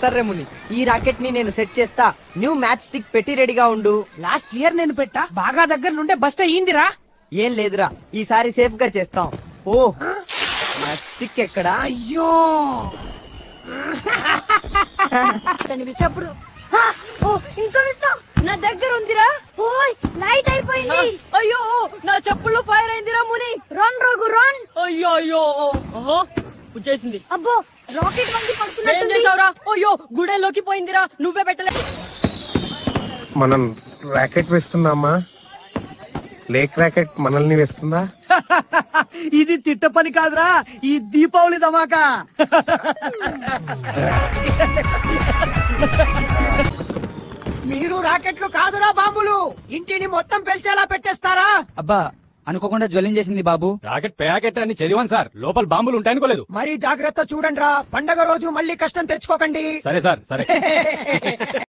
సరే ముని, ఈ రాకెట్ ని నేను సెట్ చేస్తా. న్యూ మ్యాచ్ స్టిక్ పెట్టి రెడీగా ఉండు. లాస్ట్ ఇయర్ నేను పెట్టా, బాగా దగ్గర నుండే బస్ట్ అయ్యిందిరా. ఏం లేదురా, ఈసారి సేఫ్ గా చేస్తాం. ఓ మ్యాచ్ స్టిక్ ఎక్కడా? అయ్యో చెప్పుడు ఇంకో నా దగ్గర ఉందిరా. ఓయ్ లైట్ అయిపోయింది. అయ్యో నా చెప్పుల్లో ఫైర్ అయిందిరా ముని. Run rogue run. అయ్యో అయ్యో వచ్చేసింది. అబ్బో రాకెట్ వంగి పడుతున్నట్టు. ఏం చేసావురా? అయ్యో గుడెలోకి పోయిందిరా. నువ్వే పెట్టలే. మనం రాకెట్ వేస్తున్నామా? లేక్ రాకెట్ మనల్ని వేస్తుందా? ఇది తిట్ట పని కాదురా, ఈ దీపావళి ధమాకా. మీరు రాకెట్లు కాదురా బాంబులు, ఇంటిని మొత్తం పెంచేలా పెట్టేస్తారా? అబ్బా అనుకోకుండా జ్వలించేసింది బాబు. రాకెట్ ప్యాకెట్ అని చదివాను సార్, లోపల బాంబులు ఉంటాయనుకోలేదు. మరి జాగ్రత్త చూడండి రా, పండగ రోజు మళ్ళీ కష్టం తెచ్చుకోకండి. సరే సార్, సరే.